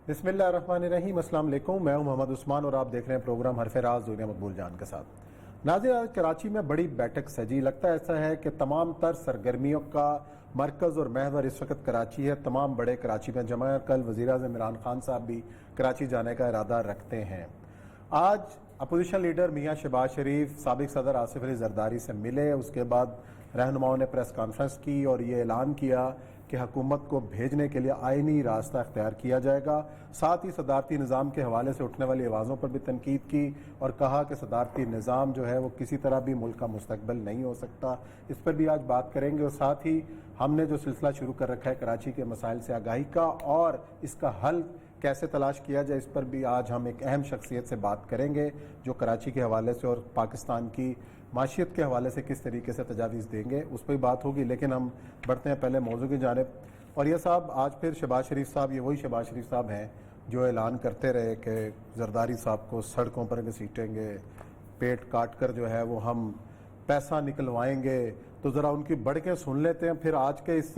بسم اللہ الرحمن الرحیم۔ السلام علیکم، میں ہوں محمد عثمان اور آپ دیکھ رہے ہیں پروگرام حرف راز دنیا مقبول جان کے ساتھ۔ ناظرین، آج کراچی میں بڑی بیٹھک سجی، لگتا ہے ایسا ہے کہ تمام تر سرگرمیوں کا مرکز اور محور اس وقت کراچی ہے۔ تمام بڑے کراچی میں جمع ہیں۔ کل وزیراعظم عمران خان صاحب بھی کراچی جانے کا ارادہ رکھتے ہیں۔ آج اپوزیشن لیڈر میاں شہباز شریف سابق صدر آصف علی زرداری سے ملے، اس کے بعد رہنماؤں نے پریس کانفرنس کی اور یہ اعلان کیا کہ حکومت کو بھیجنے کے لیے آئینی راستہ اختیار کیا جائے گا۔ ساتھ ہی صدارتی نظام کے حوالے سے اٹھنے والی آوازوں پر بھی تنقید کی اور کہا کہ صدارتی نظام جو ہے وہ کسی طرح بھی ملک کا مستقبل نہیں ہو سکتا۔ اس پر بھی آج بات کریں گے، اور ساتھ ہی ہم نے جو سلسلہ شروع کر رکھا ہے کراچی کے مسائل سے آگاہی کا اور اس کا حل کیسے تلاش کیا جائے، اس پر بھی آج ہم ایک اہم شخصیت سے بات کریں گے جو کراچی کے حوالے سے اور پاکستان کی معیشت کے حوالے سے کس طریقے سے تجاویز دیں گے، اس پہ بھی بات ہوگی۔ لیکن ہم بڑھتے ہیں پہلے موضوع کی جانب۔ اور یہ صاحب آج پھر شہباز شریف صاحب، یہ وہی شہباز شریف صاحب ہیں جو اعلان کرتے رہے کہ زرداری صاحب کو سڑکوں پر گھسیٹیں گے، پیٹ کاٹ کر جو ہے وہ ہم پیسہ نکلوائیں گے۔ تو ذرا ان کی بڑھ کے سن لیتے ہیں، پھر آج کے اس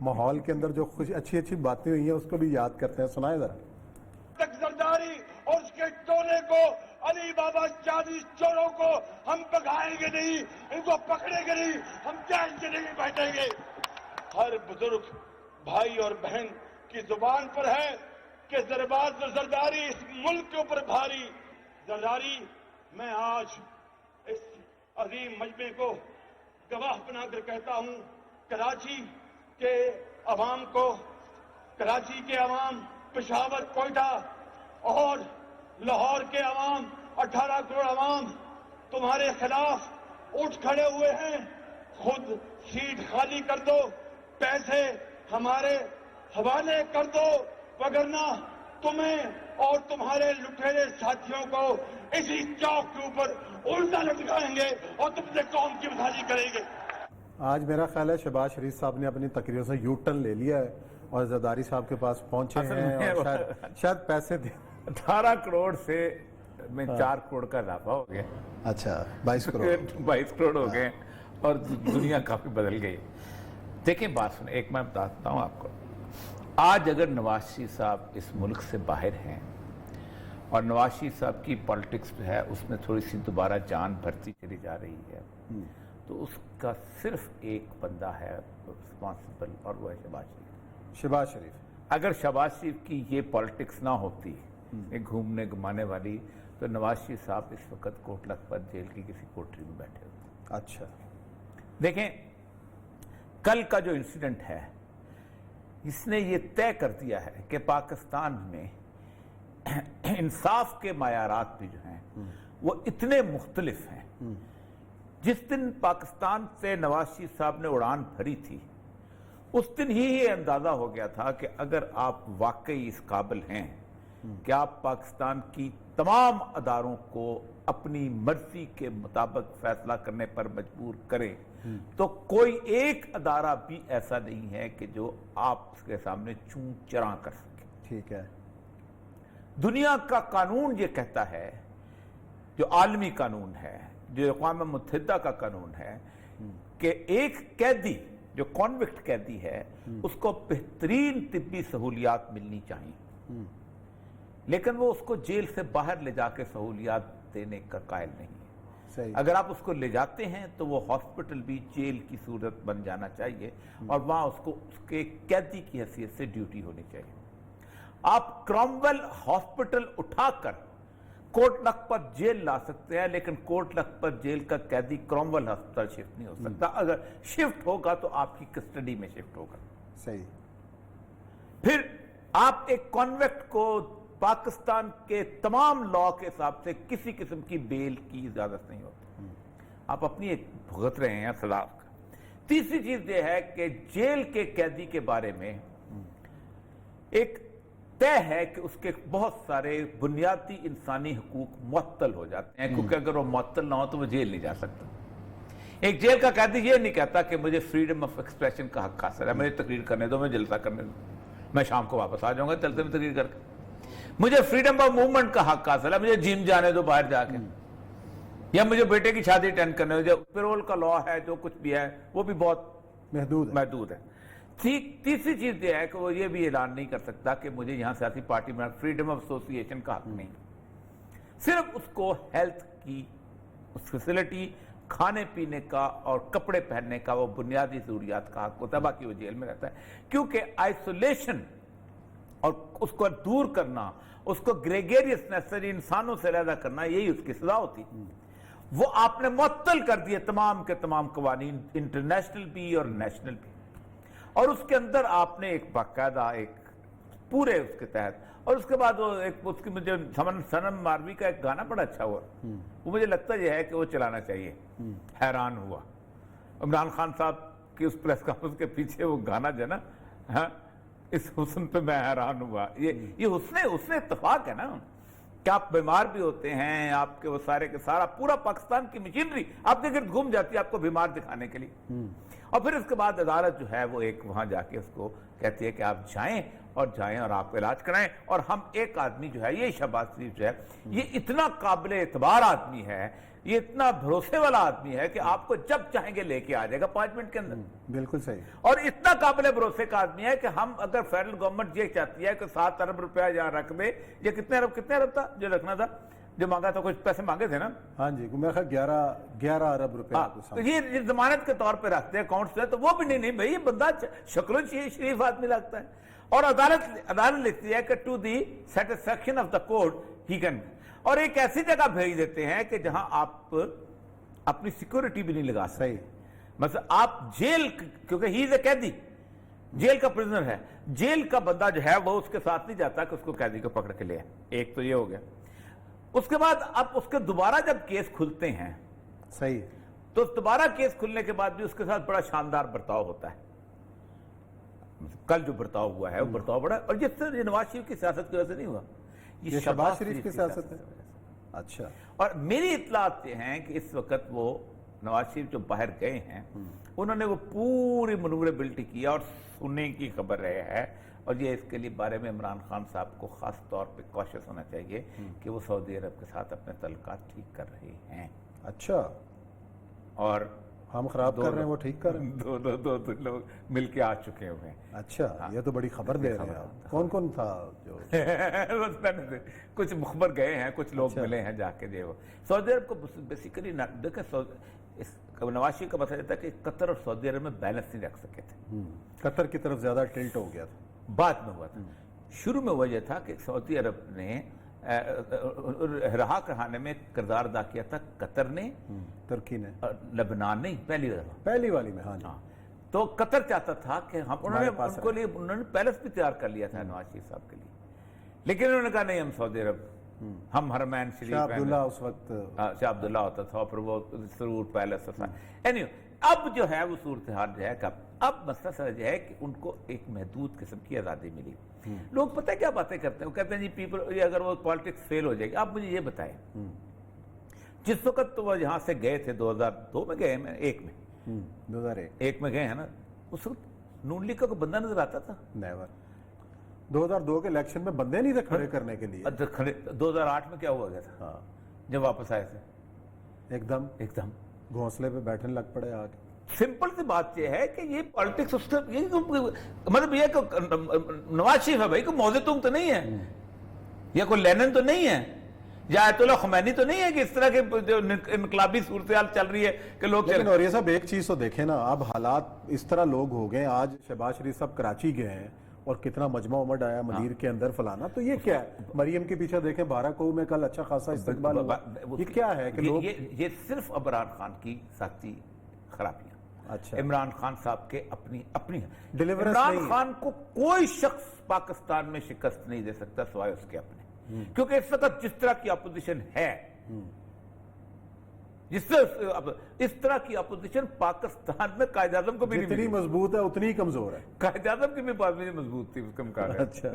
ماحول کے اندر جو اچھی اچھی باتیں ہوئی ہیں اس کو بھی یاد کرتے ہیں۔ سنائیں ذرا۔ زرداری اور اس کے ٹولے کو، علی بابا 40 چوروں کو ہم بگائیں گے نہیں، ان کو پکڑیں گے نہیں، ہم چین سے نہیں بیٹھیں گے۔ ہر بزرگ بھائی اور بہن کی زبان پر ہے کہ زرباز و زرداری اس ملک کے اوپر بھاری۔ زرداری، میں آج اس عظیم مجمع کو گواہ بنا کر کہتا ہوں، کراچی کے عوام کو، کراچی کے عوام، پشاور، کوئٹہ اور لاہور کے عوام، 18 کروڑ عوام تمہارے خلاف اٹھ کھڑے ہوئے ہیں۔ خود سیٹ خالی کر دو، پیسے ہمارے حوالے کر دو، وگرنہ تمہیں اور تمہارے لٹیرے ساتھیوں کو اسی چوک کے اوپر الٹا لٹکائیں گے اور تم سے قوم کی مثالی کریں گے۔ آج میرا خیال ہے شہباز شریف صاحب نے اپنی تقریروں سے یو ٹرن لے لیا ہے اور زرداری صاحب کے پاس پہنچے ہیں اور شاید پیسے دیں۔ 18 کروڑ سے میں 4 کروڑ کا اضافہ ہو گیا۔ اچھا، 22 کروڑ 22 کروڑ ہو گئے اور دنیا کافی بدل گئی۔ دیکھیں بات سنیں، ایک میں بتاتا ہوں آپ کو۔ آج اگر نواز شریف صاحب اس ملک سے باہر ہیں اور نواز شریف صاحب کی پالیٹکس جو ہے اس میں تھوڑی سی دوبارہ جان بھرتی چلی جا رہی ہے، تو اس کا صرف ایک بندہ ہے رسپانسبل، اور وہ ہے شہباز شریف۔ شہباز شریف اگر شہباز شریف کی یہ پالیٹکس نہ ہوتی، ایک گھومنے گھمانے والی، تو نواز شریف صاحب اس وقت کوٹ لکھپت جیل کی کسی کوٹری میں بیٹھے ہوتے۔ اچھا، دیکھیں کل کا جو انسیڈنٹ ہے، اس نے یہ طے کر دیا ہے کہ پاکستان میں انصاف کے معیارات بھی جو ہیں وہ اتنے مختلف ہیں۔ جس دن پاکستان سے نواز شریف صاحب نے اڑان بھری تھی، اس دن ہی یہ اندازہ ہو گیا تھا کہ اگر آپ واقعی اس قابل ہیں کہ آپ پاکستان کی تمام اداروں کو اپنی مرضی کے مطابق فیصلہ کرنے پر مجبور کریں، تو کوئی ایک ادارہ بھی ایسا نہیں ہے کہ جو آپ کے سامنے چون چراں کر سکے۔ ٹھیک ہے۔ دنیا کا قانون یہ کہتا ہے، جو عالمی قانون ہے، جو اقوام متحدہ کا قانون ہے، کہ ایک قیدی جو کانوکٹ قیدی ہے اس کو بہترین طبی سہولیات ملنی چاہیے، لیکن وہ اس کو جیل سے باہر لے جا کے سہولیات دینے کا قائل نہیں ہے۔ اگر آپ اس کو لے جاتے ہیں تو وہ ہاسپٹل بھی جیل کی صورت بن جانا چاہیے، اور وہاں اس کو اس کے قیدی کی حیثیت سے ڈیوٹی ہونی چاہیے۔ آپ کرامویل ہاسپٹل اٹھا کر کوٹ لکھپت جیل لا سکتے ہیں، لیکن کوٹ لکھپت جیل کا قیدی کرامویل ہسپتال شفٹ نہیں ہو سکتا۔ اگر شفٹ ہوگا تو آپ کی کسٹڈی میں شفٹ ہوگا۔ صحیح۔ پھر آپ ایک کانویکٹ کو پاکستان کے تمام لاء کے حساب سے کسی قسم کی بیل کی اجازت نہیں ہوتی، آپ اپنی ایک بھگت رہے ہیں سزا کا۔ تیسری چیز یہ ہے کہ جیل کے قیدی کے بارے میں ایک طے ہے کہ اس کے بہت سارے بنیادی انسانی حقوق معطل ہو جاتے ہیں، کیونکہ اگر وہ معطل نہ ہو تو وہ جیل نہیں جا سکتا۔ ایک جیل کا قیدی یہ نہیں کہتا کہ مجھے فریڈم آف ایکسپریشن کا حق حاصل ہے، مجھے تقریر کرنے دو، میں جلسہ کرنے دو، میں شام کو واپس آ جاؤں گا جلسے میں تقریر کر کے۔ مجھے فریڈم آف موومنٹ کا حق حاصل ہے، مجھے جم جانے دو باہر جا کے، یا مجھے بیٹے کی شادی اٹینڈ کرنے دو۔ پیرول کا لاء ہے، جو کچھ بھی ہے وہ بھی بہت محدود ہے۔ تیسری چیز یہ ہے کہ وہ یہ بھی اعلان نہیں کر سکتا کہ مجھے یہاں سیاسی پارٹی میں فریڈم آف ایسوسی ایشن کا حق نہیں، صرف اس کو ہیلتھ کی فیسلٹی، کھانے پینے کا اور کپڑے پہننے کا وہ بنیادی ضروریات کا حق ہوتا ہے، باقی وہ جیل میں رہتا ہے، کیونکہ آئسولیشن اور اس کو دور کرنا، اس کو گریگیریسنس سے انسانوں سے علیحدہ کرنا، یہی اس کی سزا ہوتی۔ وہ آپ نے معطل کر دیے تمام کے تمام قوانین، انٹرنیشنل بھی اور نیشنل بھی، اور اس کے اندر آپ نے ایک باقاعدہ ایک پورے اس کے تحت، اور اس کے بعد وہ ایک اس کی مجھے سنم ماروی کا ایک گانا بڑا اچھا ہوا، وہ مجھے لگتا یہ ہے کہ وہ چلانا چاہیے، حیران ہوا۔ عمران خان صاحب کی اس پریس کانفرنس کے پیچھے وہ گانا جو ہے نا، ہاں اس حسن پہ میں حیران ہوا، یہ حسن اتفاق ہے نا کہ آپ بیمار بھی ہوتے ہیں، آپ کے وہ سارے کے سارا پورا پاکستان کی مشینری آپ کے گرد گھوم جاتی ہے آپ کو بیمار دکھانے کے لیے، اور پھر اس کے بعد عدالت جو ہے وہ ایک وہاں جا کے اس کو کہتی ہے کہ آپ جائیں اور آپ علاج کرائیں، اور ہم ایک آدمی جو ہے یہ شہباز شریف جو ہے یہ اتنا قابل اعتبار آدمی ہے، یہ اتنا بھروسے والا آدمی ہے کہ آپ کو جب چاہیں گے لے کے آ جائے گا 5 منٹ کے اندر، بالکل صحیح، اور اتنا قابل بھروسے کا آدمی ہے کہ ہم اگر فیڈرل گورنمنٹ یہ چاہتی ہے کہ 7 ارب روپیہ جہاں رکھ دے، یہ کتنے ارب تھا جو رکھنا تھا، جو مانگا تھا، کچھ پیسے مانگے تھے نا، ہاں جی میرے خیال 11 ارب روپے، یہ ضمانت کے طور پہ رکھتے ہیں اکاؤنٹ سے، تو وہ بھی نہیں بھائی یہ بندہ شکل و شریف آدمی لگتا ہے، اور عدالت لکھتی ہے کہ to the satisfaction of the court ہی کین، اور ایک ایسی جگہ بھیج دیتے ہیں کہ جہاں آپ اپنی سیکورٹی بھی نہیں لگا سکتے، صحیح، مثلا آپ جیل، کیونکہ ہی از اے قیدی، جیل کا پرزنر ہے، جیل کا بندہ جو ہے وہ اس کے ساتھ نہیں جاتا کہ اس کو قیدی کو پکڑ کے لے، ایک تو یہ ہو گیا۔ اس کے بعد اب اس کے دوبارہ جب کیس کھلتے ہیں، صحیح، تو دوبارہ کیس کھلنے کے بعد بھی اس کے ساتھ بڑا شاندار برتاؤ ہوتا ہے، کل جو برتاؤ ہوا ہے وہ برتاؤ بڑا، اور جس سے نواز شریف کی سیاست کی وجہ سے نہیں ہوا، یہ شہباز شریف کی سیاست ہے، اچھا، اور میری اطلاعات یہ ہیں کہ اس وقت وہ نواز شریف جو باہر گئے ہیں انہوں نے وہ پوری منوربلٹی کیا، اور سننے کی خبر رہے ہے، اور یہ اس کے لیے بارے میں عمران خان صاحب کو خاص طور پہ کوشش ہونا چاہیے کہ وہ سعودی عرب کے ساتھ اپنے تعلقات ٹھیک کر رہے ہیں، اچھا، اور ہم خراب کر رہے ہیں وہ ٹھیک کر رہے ہیں، دو لوگ مل کے آ چکے ہوئے ہیں، اچھا، یہ تو بڑی خبر دے رہے ہیں آپ، کون تھا جو کچھ مخبر گئے ہیں، کچھ لوگ ملے ہیں جا کے، جو سعودی عرب کو بیسیکلی دیکھیں، نواز شریف کا مسئلہ تھا کہ قطر اور سعودی عرب میں بیلنس نہیں رکھ سکے تھے، قطر کی طرف زیادہ ٹلٹ ہو گیا تھا، بعد میں ہوا تھا، شروع میں وجہ تھا کہ سعودی عرب نے رہا کرانے میں کردار ادا کیا تھا قطر نے، ترکی نے، لبنان نہیں، پہلی والی میں، ہاں جی، تو قطر چاہتا تھا کہ انہوں نے پیلس بھی تیار کر لیا تھا نواز شریف صاحب کے لیے، لیکن انہوں نے کہا نہیں ہم سعودی عرب، ہم حرمین شریف، شاہ عبداللہ اس وقت، شاہ عبداللہ ہوتا تھا، پھر وہ سرور پیلس ہوتا تھا، اب جو ہے وہ صورتحال جو ہے اب مسئلہ سمجھ ہے کہ ان کو ایک محدود قسم کی آزادی ملی، لوگ پتہ ہے کیا باتیں کرتے ہیں، وہ کہتے ہیں جی پیپل، اگر وہ پالیٹکس فیل ہو جائے گی، آپ مجھے یہ بتائیں جس وقت تو وہ یہاں سے گئے تھے 2002 میں گئے ہیں، 2001 میں گئے ہیں نا، اس وقت نون لیگ کا کوئی بندہ نظر آتا تھا؟ نیور، 2002 کے الیکشن میں بندے نہیں تھے کھڑے کرنے کے لیے، 2008 میں کیا ہوا گیا تھا جب واپس آئے تھے؟ ایک دم گھونسلے پہ بیٹھنے لگ پڑے آگے، سمپل سی بات یہ ہے کہ یہ پالیٹکس اس کا مطلب یہ کہ نواز شریف ہے بھائی، کوئی موزے تم تو نہیں ہے، یا کوئی لینن تو نہیں ہے، یا آیت اللہ خمینی تو نہیں ہے کہ اس طرح کے جو انقلابی صورتحال چل رہی ہے کہ لوگ، لیکن اور یہ سب ایک چیز تو دیکھیں نا، اب حالات اس طرح لوگ ہو گئے، آج شہباز شریف صاحب کراچی گئے ہیں اور کتنا مجمع امڈ آیا مدیر کے اندر فلانا، تو یہ کیا ہے؟ مریم کے پیچھے دیکھیں 12 کو میں کل اچھا خاصا استقبال ہوا، یہ کیا ہے کہ لوگ، یہ صرف عمران خان کی ذاتی خرابیاں، اچھا، عمران خان صاحب کے اپنی ڈیلیورنس عمران نہیں، خان کو کوئی شخص پاکستان میں شکست نہیں دے سکتا سوائے اس کے اپنے، کیونکہ اس وقت جس طرح کی اپوزیشن ہے، اس طرح کی اپوزیشن پاکستان میں قائد اعظم کو بھی نہیں جتنی ملی، مضبوط ہے اتنی کمزور ہے، قائد اعظم کی بھی بات نہیں مضبوط تھی اس کا مقابلہ، اچھا،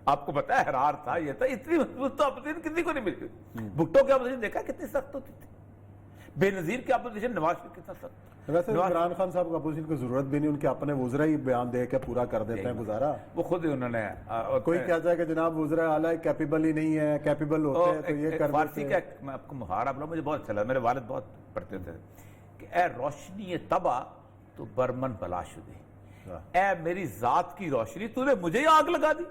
آپ کو پتا ہے حرار تھا، یہ تھا، اتنی مضبوط تو اپوزیشن کسی کو نہیں ملی، بھٹو کی اپوزیشن دیکھا کتنی سخت ہوتی تھی، بے نظیر کی اپوزیشن نواز شریف کتنا سخت، ویسے عمران خان صاحب کو اپوزیشن کی ضرورت بھی نہیں، ان کے اپنے وزراء ہی بیان دے کے پورا کر دیتے ہیں گزارا، وہ خود ہی انہوں نے، کوئی کہتا ہے کہ جناب وزراء اعلیٰ کیپیبل ہی نہیں ہے، کیپیبل ہوتے ہیں تو یہ کر فارسی دیتے ہیں، کا میں آپ کو محاورہ بولا، مجھے بہت اچھا لگا، میرے والد بہت پڑھتے تھے کہ اے روشنی تباہ تو برمن بلا شدے، اے میری ذات کی روشنی تو نے مجھے ہی آگ لگا دی.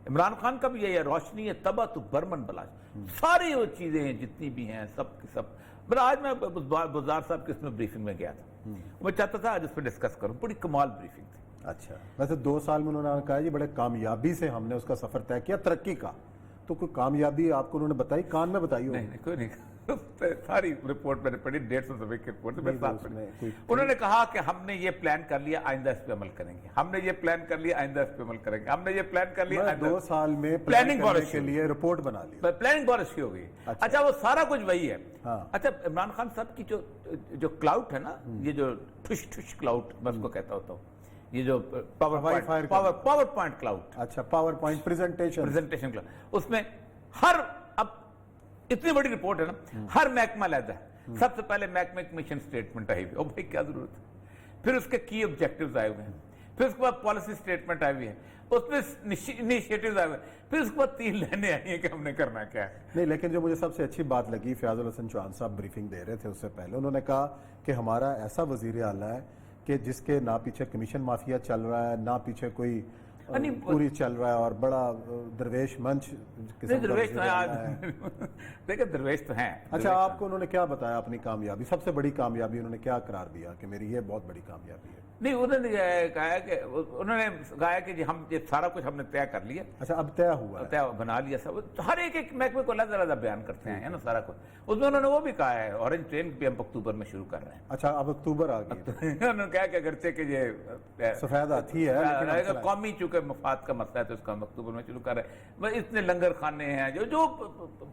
عمران خان کا بھی یہ روشنی ہے تبا تو برمن بلا. ساری وہ چیزیں ہیں جتنی بھی ہیں سب کی سب. آج میں بزدار صاحب کی اس میں بریفنگ میں گیا تھا, میں چاہتا تھا آج اس پہ ڈسکس کروں. بڑی کمال بریفنگ تھی. اچھا, ویسے 2 سال میں انہوں نے کہا جی بڑے کامیابی سے ہم نے اس کا سفر طے کیا, ترقی کا. تو کوئی کامیابی آپ کو انہوں نے بتائی, کان میں بتائی ہو؟ نہیں کوئی نہیں. ساری رپورٹ میں نے پڑھی, 150 صفحے کی رپورٹ میں ساتھ میں پڑھی. انہوں نے کہا کہ ہم نے یہ پلان کر لیا آئندہ اس پہ عمل کریں گے, ہم نے یہ پلان کر لیا آئندہ اس پہ عمل کریں گے, ہم نے یہ پلان کر لیا. 2 سال میں پلاننگ کرنے کے لیے رپورٹ بنا لی, پلاننگ پالیسی ہو گئی. اچھا وہ سارا کچھ وہی ہے. ہاں. اچھا عمران خان صاحب کی جو کلاؤڈ ہے نا, یہ جو ٹھش ٹھش کلاؤڈ میں اس کو کہتا ہوتا ہوں, یہ جو پاور پوائنٹ کلاؤڈ. اچھا, پاور پوائنٹ پریزنٹیشن کلاؤڈ, اس میں ہر اب اتنی بڑی رپورٹ ہے نا, ہر محکمہ علیحدہ ہے. سب سے پہلے محکمہ مشن سٹیٹمنٹ آئی ہوئی, او بھائی کیا ضرورت ہے. پھر اس کے کی آبجیکٹیوز آئے ہوئے ہیں, پھر اس کے بعد پالیسی سٹیٹمنٹ آئی ہوئی ہے, اس میں انیشیٹیوز آئے ہوئے ہیں, پھر اس کے بعد 3 لائنیں آئی ہیں کہ ہم نے کرنا کیا ہے. نہیں, لیکن جو مجھے سب سے اچھی بات لگی, فیاض الحسن چوہان صاحب بریفنگ دے رہے تھے اس سے پہلے, انہوں نے کہا کہ ہمارا ایسا وزیر اعلیٰ ہے کہ جس کے نہ پیچھے کمیشن مافیا چل رہا ہے, نہ پیچھے کوئی پوری چل رہا ہے, اور بڑا درویش منچ درویش تو ہیں. دیکھیں درویش تو ہیں. اچھا, آپ کو انہوں نے کیا بتایا اپنی کامیابی, سب سے بڑی کامیابی انہوں نے کیا قرار دیا کہ میری یہ بہت بڑی کامیابی ہے؟ نہیں, انہوں نے کہا کہ جی ہم یہ سارا کچھ ہم نے طے کر لیا. اچھا, اب طے ہوا ہے, طے بنا لیا سب. ہر ایک محکمے کو علیحدہ علیحدہ بیان کرتے ہیں نا سارا کچھ. اس میں انہوں نے وہ بھی کہا ہے اورنج ٹرین بھی ہم اکتوبر میں شروع کر رہے ہیں. اچھا, اب اکتوبر آ گئی. انہوں نے کہا کہ اگرچہ کہ یہ سفید ہاتھی ہے, قومی چونکہ مفاد کا مسئلہ ہے تو اس کا ہم اکتوبر میں شروع کر رہے ہیں. اتنے لنگر خانے ہیں جو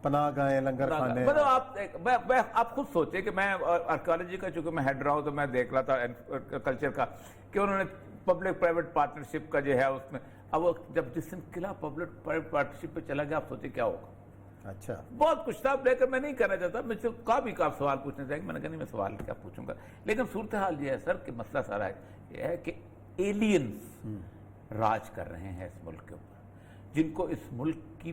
پناہ گاہیں, لنگر خانے. مطلب آپ خود سوچیں کہ میں آرکیالوجی کا چونکہ میں ہیڈ رہا ہوں تو میں دیکھ رہا تھا کلچر کا کہ انہوں نے پبلک پرائیویٹ پارٹنرشپ کا جو ہے اس میں, اب وہ جب جس دن قلعہ پبلک پرائیویٹ پارٹنرشپ پہ چلا گیا, آپ سوچیں کیا ہوگا. اچھا, بہت کچھ تھا, لے کر میں نہیں کرنا چاہتا, مجھ سے کا سوال پوچھنا چاہیں گے. میں نے کہا نہیں, میں سوال کیا پوچھوں گا. لیکن صورتحال یہ ہے سر کہ مسئلہ سارا یہ ہے کہ ایلینز راج کر رہے ہیں اس ملک کے اوپر, جن کو اس ملک کی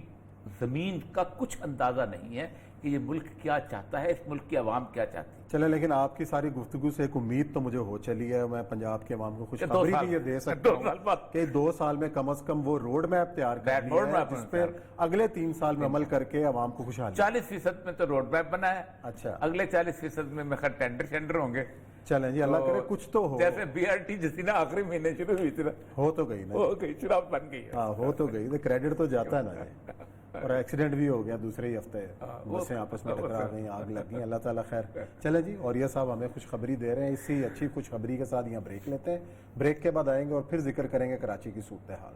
زمین کا کچھ اندازہ نہیں ہے کہ یہ ملک کیا چاہتا ہے, اس ملک کی عوام کیا چاہتی ہے. چلے, لیکن آپ کی ساری گفتگو سے ایک امید تو مجھے ہو چلی ہے. میں پنجاب کے عوام کو خوشخبری بھی یہ دے سکتا ہوں کہ 2 سال میں کم از کم وہ روڈ میپ تیار کر لیا ہے جس پہ اگلے 3 سال میں عمل کر کے عوام کو خوشحالی. 40% میں تو روڈ میپ بنا ہے. اچھا, اگلے 40% میں میرے ٹینڈر ہوں گے. چلیں جی, اللہ کرے کچھ تو ہو. جیسے BRT جس نا آخری مہینے شروع ہوئی تھی نا, ہو تو گئی نا, ہو گئی, شراب بن گئی. ہاں, ہو تو گئی, کریڈٹ تو جاتا ہے نا. اور ایکسیڈنٹ بھی ہو گیا دوسرے ہی ہفتے, بسیں آپس میں ٹکرا گئی, آگ لگ گئی. اللہ تعالیٰ خیر. چلیں جی, اور یہ صاحب ہمیں خوشخبری دے رہے ہیں, اسی اچھی خوشخبری کے ساتھ یہاں بریک لیتے ہیں. بریک کے بعد آئیں گے اور پھر ذکر کریں گے کراچی کی صورتحال.